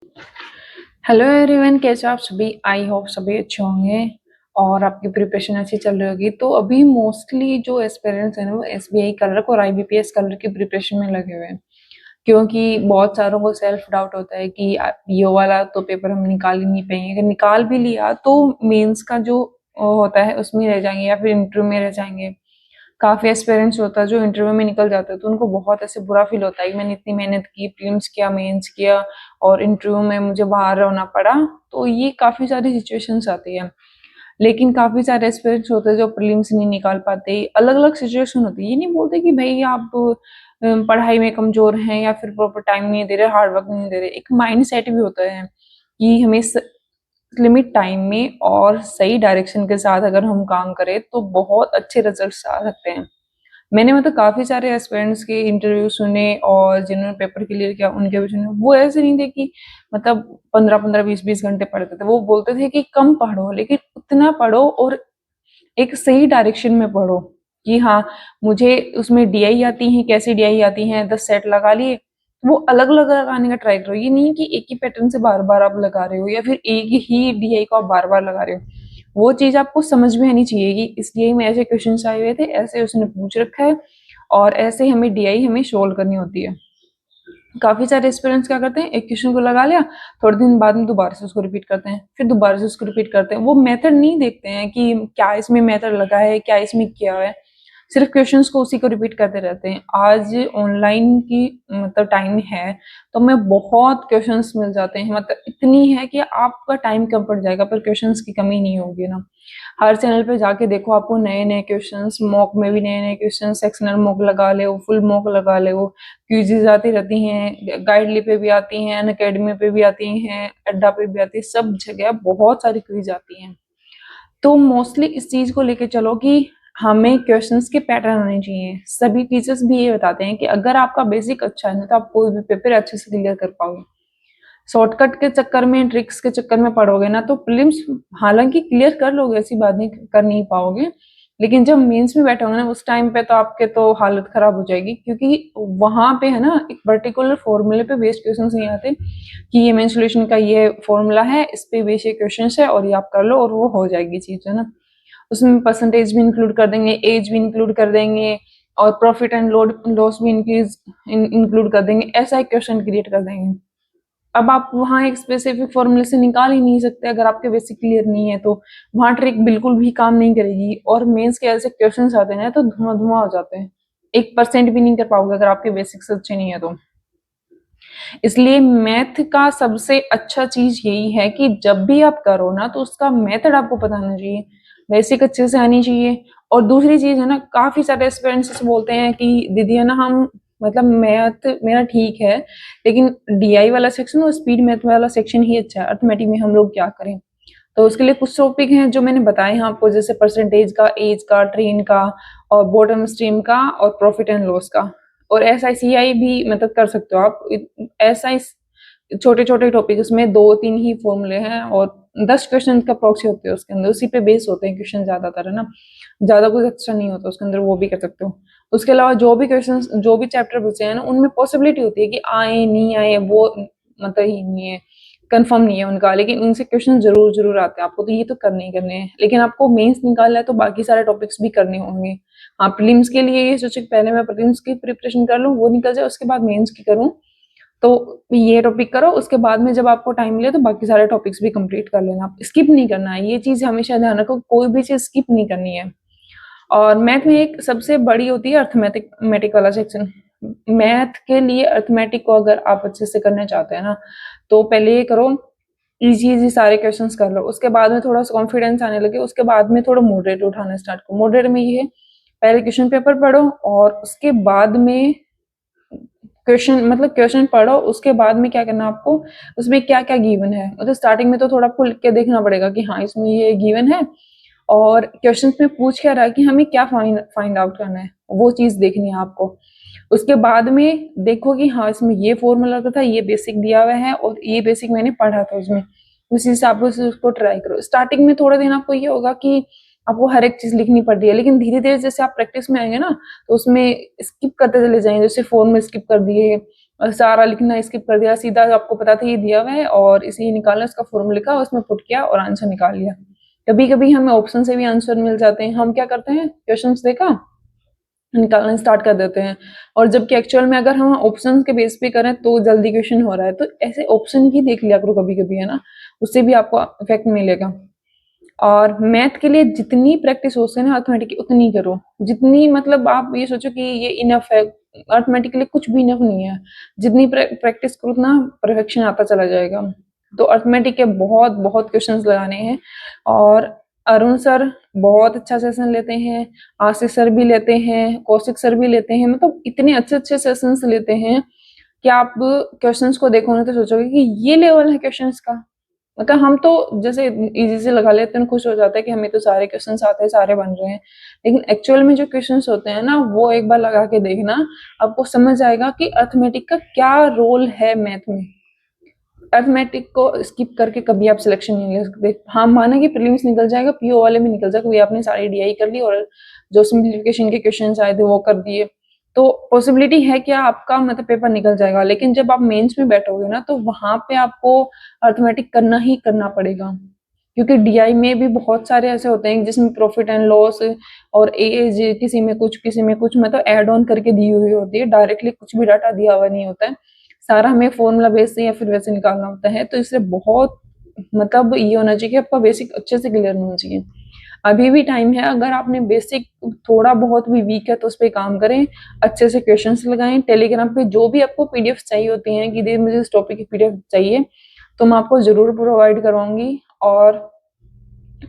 Hello everyone, कैसे हो आप सभी। आई होप सभी अच्छे होंगे और आपकी प्रिपरेशन अच्छी चल रही होगी। तो अभी मोस्टली जो एस्पिरेंट्स हैं ना, वो एसबीआई क्लर्क और आईबीपीएस क्लर्क की प्रिपरेशन में लगे हुए हैं, क्योंकि बहुत सारों को सेल्फ डाउट होता है कि ये वाला तो पेपर हम निकाल ही नहीं पाएंगे। अगर निकाल भी लिया तो मेंस का जो होता है उसमें रह जाएंगे या फिर इंटरव्यू में रह जाएंगे। काफी एस्पिरेंट्स होता है जो इंटरव्यू में निकल जाता है, तो उनको बहुत ऐसे बुरा फील होता है कि मैंने इतनी मेहनत की, प्रीलिम्स किया, मेंस किया और इंटरव्यू में मुझे बाहर होना पड़ा। तो ये काफी सारी सिचुएशंस आती है। लेकिन काफी सारे एस्पिरेंट्स होते हैं जो प्रीलिम्स नहीं निकाल पाते। अलग अलग सिचुएशन होती है। ये नहीं बोलते कि भाई आप पढ़ाई में कमजोर हैं या फिर प्रॉपर टाइम नहीं दे रहे, हार्ड वर्क नहीं दे रहे। एक माइंड सेट भी होता है कि हमें लिमिट टाइम में और सही डायरेक्शन के साथ अगर हम काम करें तो बहुत अच्छे रिजल्ट्स आ सकते हैं। मैंने मतलब काफी सारे एस्पिरेंट्स के इंटरव्यू सुने और जिन्होंने पेपर क्लियर किया उनके भी सुने। वो ऐसे नहीं थे कि मतलब 15-15 20-20 घंटे पढ़ते थे। वो बोलते थे कि कम पढ़ो लेकिन उतना पढ़ो और एक सही डायरेक्शन में पढ़ो। कि हाँ, मुझे उसमें डीआई आती है, कैसी डीआई आती है, 10 सेट लगा लिए। वो अलग अलग लगाने का ट्राई करो। ये नहीं कि एक ही पैटर्न से बार बार आप लगा रहे हो या फिर एक ही डीआई को आप बार बार लगा रहे हो। वो चीज आपको समझ में आनी चाहिए कि इस डीआई में ऐसे क्वेश्चन आए हुए थे, ऐसे उसने पूछ रखा है और ऐसे हमें डीआई हमें सोल्व करनी होती है। काफी सारे एस्पिरेंट्स क्या करते हैं, एक क्वेश्चन को लगा लिया, थोड़े दिन बाद में दोबारा से उसको रिपीट करते हैं, फिर दोबारा से उसको रिपीट करते हैं। वो मेथड नहीं देखते हैं कि क्या इसमें मेथड लगा है, क्या इसमें क्या है। सिर्फ क्वेश्चंस को उसी को रिपीट करते रहते हैं। आज ऑनलाइन की मतलब टाइम है तो हमें बहुत क्वेश्चंस मिल जाते हैं। मतलब इतनी है कि आपका टाइम कम पड़ जाएगा पर क्वेश्चंस की कमी नहीं होगी ना। हर चैनल पे जाके देखो, आपको नए नए क्वेश्चंस, मॉक में भी नए नए क्वेश्चन, सेक्शनल मॉक लगा ले, फुल मॉक लगा ले, वो क्विज़ेज़ आती रहती हैं, गाइडली पे भी आती हैं, अनअकैडमी पे भी आती हैं, अड्डा पे भी आती है, सब जगह बहुत सारी क्विज़ आती हैं। तो मोस्टली इस चीज़ को लेके चलो कि हमें क्वेश्चंस के पैटर्न आने चाहिए। सभी टीचर्स भी ये बताते हैं कि अगर आपका बेसिक अच्छा है ना तो आप कोई भी पेपर अच्छे से क्लियर कर पाओगे। शॉर्टकट के चक्कर में, ट्रिक्स के चक्कर में पढ़ोगे ना तो प्रीलिम्स हालांकि क्लियर कर लोगे, ऐसी बात नहीं, कर नहीं पाओगे। लेकिन जब मेंस में बैठोगे ना उस टाइम पे तो आपके तो हालत खराब हो जाएगी, क्योंकि वहां पे है ना एक पर्टिकुलर फॉर्मूले पे बेस्ड क्वेश्चन नहीं आते कि ये मेन सोल्यूशन का ये फॉर्मूला है, इस पे बेस्ड ये क्वेश्चन है और ये आप कर लो और वो हो जाएगी चीज, है ना। उसमें परसेंटेज भी इंक्लूड कर देंगे, एज भी इंक्लूड कर देंगे और प्रॉफिट एंड लॉस भी इंक्लूड कर देंगे। ऐसा एक क्वेश्चन क्रिएट कर देंगे। अब आप वहाँ एक स्पेसिफिक फॉर्मूले से निकाल ही नहीं सकते अगर आपके बेसिक क्लियर नहीं है तो। वहाँ ट्रिक बिल्कुल भी काम नहीं करेगी। और मेंस के ऐसे क्वेश्चंस आते हैं तो धुआं धुआं हो जाते हैं। 1% भी नहीं कर पाओगे अगर आपके बेसिक्स अच्छे नहीं है तो। इसलिए मैथ का सबसे अच्छा चीज यही है कि जब भी आप करो ना तो उसका मेथड आपको पता होना चाहिए, बेसिक अच्छे से आनी चाहिए। और दूसरी चीज है ना, काफी सारे स्टूडेंट्स बोलते हैं कि दीदी है ना, हम मतलब मैथ मेरा ठीक है लेकिन डीआई वाला सेक्शन और स्पीड मैथ वाला सेक्शन ही अच्छा है, अर्थमेटिक में हम लोग क्या करें। तो उसके लिए कुछ टॉपिक हैं जो मैंने बताए हैं आपको, जैसे परसेंटेज का, एज का, ट्रेन का और बॉटम स्ट्रीम का और प्रॉफिट एंड लॉस का। और एसआईसीआई भी मतलब कर सकते हो आप। एसआई छोटे छोटे टॉपिक, उसमें 2-3 ही फॉर्मूले हैं और 10 क्वेश्चन का प्रॉक्सी होते हैं उसके अंदर, उसी पे बेस होते हैं क्वेश्चन ज्यादातर, है ना। ज्यादा कुछ एक्स्ट्रा नहीं होता उसके अंदर, वो भी कर सकते हो। उसके अलावा जो भी क्वेश्चन, जो भी चैप्टर बचे हैं ना, उनमें पॉसिबिलिटी होती है कि आए नहीं आए, वो मतलब ही नहीं है, कंफर्म नहीं है उनका, लेकिन उनसे क्वेश्चन जरूर जरूर आते हैं। आपको तो ये तो करने ही करने हैं, लेकिन आपको मेंस निकालना है तो बाकी सारे टॉपिक्स भी करने होंगे। हाँ, प्रीलिम्स के लिए ये सोचे पहले मैं प्रीलिम्स की प्रिपरेशन कर लूँ, वो निकल जाए, उसके बाद मेंस की करूँ। तो ये टॉपिक करो, उसके बाद में जब आपको टाइम मिले तो बाकी सारे टॉपिक्स भी कंप्लीट कर लेना। आप स्किप नहीं करना है, ये चीज हमेशा ध्यान रखो, कोई भी चीज स्किप नहीं करनी है। और मैथ में एक सबसे बड़ी होती है अर्थमेटिक वाला सेक्शन। मैथ के लिए अर्थमेटिक को अगर आप अच्छे से करना चाहते हैं ना तो पहले ये करो, इजी इजी सारे क्वेश्चंस कर लो। उसके बाद में थोड़ा सा कॉन्फिडेंस आने लगे, उसके बाद में थोड़ा मॉडरेट उठाना स्टार्ट करो। मॉडरेट में ये है, पहले क्वेश्चन पेपर पढ़ो और उसके बाद में क्वेश्चन मतलब क्वेश्चन पढ़ो। उसके बाद में क्या करना आपको, उसमें क्या क्या गिवन है, मतलब स्टार्टिंग में तो थोड़ा आपको लिख के देखना पड़ेगा कि हाँ इसमें ये गिवन है और क्वेश्चन में पूछ क्या रहा है कि हमें क्या फाइंड आउट करना है, वो चीज देखनी है आपको। उसके बाद में देखो कि हाँ इसमें ये फॉर्मूला था, ये बेसिक दिया हुआ है और ये बेसिक मैंने पढ़ा था उसमें, उसी हिसाब से उसको ट्राई करो। स्टार्टिंग में थोड़ा दिन आपको ये होगा कि आपको हर एक चीज लिखनी पड़ रही है, लेकिन धीरे धीरे जैसे आप प्रैक्टिस में आएंगे ना तो उसमें स्किप करते चले जाएंगे, जैसे फोन में स्किप कर दिए, सारा लिखना स्किप कर दिया, सीधा आपको पता था ये दिया हुआ है और इसे ही निकालना, इसका फॉर्मूला लिखा, उसमें पुट किया और आंसर निकाल लिया। कभी-कभी हमें ऑप्शन से भी आंसर मिल जाते हैं, हम क्या करते हैं, क्वेश्चंस देखा, निकालना स्टार्ट कर देते हैं, और जबकि एक्चुअल में अगर हम ऑप्शन के बेस पे करें तो जल्दी क्वेश्चन हो रहा है। तो ऐसे ऑप्शन भी देख लिया करो कभी-कभी, है ना, उससे भी आपको इफेक्ट मिलेगा। और मैथ के लिए जितनी प्रैक्टिस हो सके ना अर्थमेटिक की, उतनी करो, जितनी, मतलब आप ये सोचो कि ये इनफ है, अर्थमेटिक के लिए कुछ भी इनफ नहीं है। जितनी प्रैक्टिस करो उतना परफेक्शन आता चला जाएगा। तो अर्थमेटिक के बहुत बहुत क्वेश्चंस लगाने हैं, और अरुण सर बहुत अच्छा सेशन लेते हैं, आशीष सर भी लेते हैं, कौशिक सर भी लेते हैं, मतलब इतने अच्छे अच्छे सेशंस लेते हैं कि आप क्वेश्चंस को देखोगे तो सोचोगे कि ये लेवल है क्वेश्चंस का। मतलब हम तो जैसे इजी से लगा लेते हैं, खुश हो जाते हैं कि हमें तो सारे क्वेश्चंस आते हैं, सारे बन रहे हैं, लेकिन एक्चुअल में जो क्वेश्चंस होते हैं ना, वो एक बार लगा के देखना, आपको समझ आएगा कि अर्थमेटिक का क्या रोल है मैथ में। अर्थमेटिक को स्किप करके कभी आप सिलेक्शन नहीं ले सकते। हाँ, माना कि प्रीलिम्स निकल जाएगा, पीओ वाले में निकल जाएगा, कभी आपने सारी डीआई कर ली और जो सिंप्लीफिकेशन के क्वेश्चंस आए थे वो कर दिए, तो पॉसिबिलिटी है कि आपका मतलब पेपर निकल जाएगा। लेकिन जब आप मेंस में बैठोगे ना, तो वहां पे आपको अर्थमेटिक करना ही करना पड़ेगा, क्योंकि डीआई में भी बहुत सारे ऐसे होते हैं जिसमें प्रॉफिट एंड लॉस और एज, किसी में कुछ किसी में कुछ, मतलब ऐड ऑन करके दी हुई होती है, डायरेक्टली कुछ भी डाटा दिया हुआ नहीं होता है, सारा हमें फॉर्मूला बेस से या फिर वैसे निकालना होता है। तो इसलिए बहुत, मतलब ये होना चाहिए कि आपका बेसिक अच्छे से क्लियर होना चाहिए। अभी भी टाइम है, अगर आपने बेसिक थोड़ा बहुत भी वीक है तो उस पर काम करें, अच्छे से क्वेश्चंस लगाएं। टेलीग्राम पे जो भी आपको पीडीएफ चाहिए होती हैं कि दीदी मुझे इस टॉपिक की पीडीएफ चाहिए, तो मैं आपको जरूर प्रोवाइड करवाऊंगी। और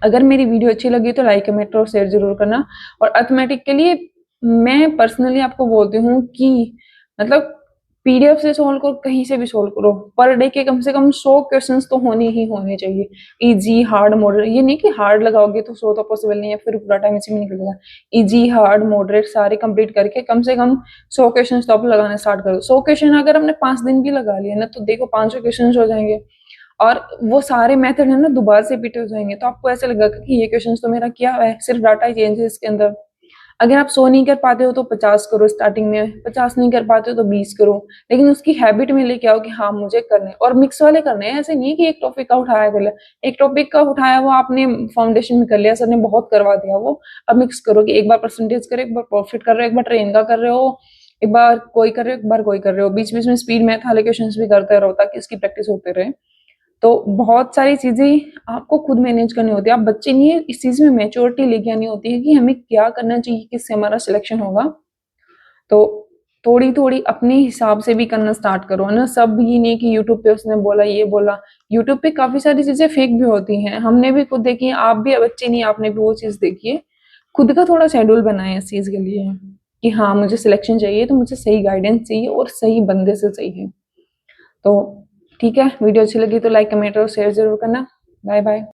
अगर मेरी वीडियो अच्छी लगी तो लाइक, कमेंट और शेयर जरूर करना। और अर्थमेटिक के लिए मैं पर्सनली आपको बोलती हूँ कि मतलब पीडीएफ से सोल्व करो, कहीं से भी सोल्व करो, पर डे के कम से कम 100 क्वेश्चंस तो होने ही होने चाहिए। इजी, हार्ड, मॉडरेट, ये नहीं कि हार्ड लगाओगे तो 100 तो पॉसिबल नहीं है, फिर पूरा टाइम इसी में निकलेगा। इजी, हार्ड, मॉडरेट सारे कंप्लीट करके कम से कम 100 क्वेश्चन तो आप लगाना स्टार्ट करो। 100 क्वेश्चन अगर हमने 5 दिन भी लगा लिए ना, तो देखो 500 क्वेश्चन हो जाएंगे, और वो सारे मेथड है ना दोबारा से रिपीट हो जाएंगे, तो आपको ऐसा लगेगा कि ये क्वेश्चन तो मेरा किया हुआ है, सिर्फ डाटा ही चेंज है इसके अंदर। अगर आप 100 नहीं कर पाते हो तो 50 करो स्टार्टिंग में, 50 नहीं कर पाते हो तो 20 करो, लेकिन उसकी हैबिट में लेके आओ कि हाँ मुझे करने, और मिक्स वाले करने हैं। ऐसे नहीं कि एक टॉपिक का उठाया कर लिया, एक टॉपिक का उठाया वो आपने फाउंडेशन में कर लिया, सर ने बहुत करवा दिया वो, अब मिक्स करो कि एक बार परसेंटेज करो, एक बार प्रॉफिट कर रहे हो, एक बार ट्रेन का कर रहे हो, एक बार कोई कर रहे हो, एक बार कोई कर रहे हो, बीच बीच में स्पीड मैथ वाले क्वेश्चन भी करते रहो ताकि इसकी प्रैक्टिस होते रहे। तो बहुत सारी चीजें आपको खुद मैनेज करनी होती है, आप बच्चे नहीं है, इस चीज में मैच्योरिटी लेके आनी होती है कि हमें क्या करना चाहिए, किससे हमारा सिलेक्शन होगा। तो थोड़ी थोड़ी अपने हिसाब से भी करना स्टार्ट करो, है ना। सब ये नहीं कि यूट्यूब पे उसने बोला ये बोला, यूट्यूब पे काफी सारी चीजें फेक भी होती हैं, हमने भी खुद देखी है, आप भी बच्चे नहीं, आपने भी वो चीज देखी है। खुद का थोड़ा शेड्यूल बनाए इस चीज के लिए कि हाँ मुझे सिलेक्शन चाहिए तो मुझे सही गाइडेंस चाहिए और सही बंदे से चाहिए। तो ठीक है, वीडियो अच्छी लगी तो लाइक, कमेंट और शेयर जरूर करना। Bye bye.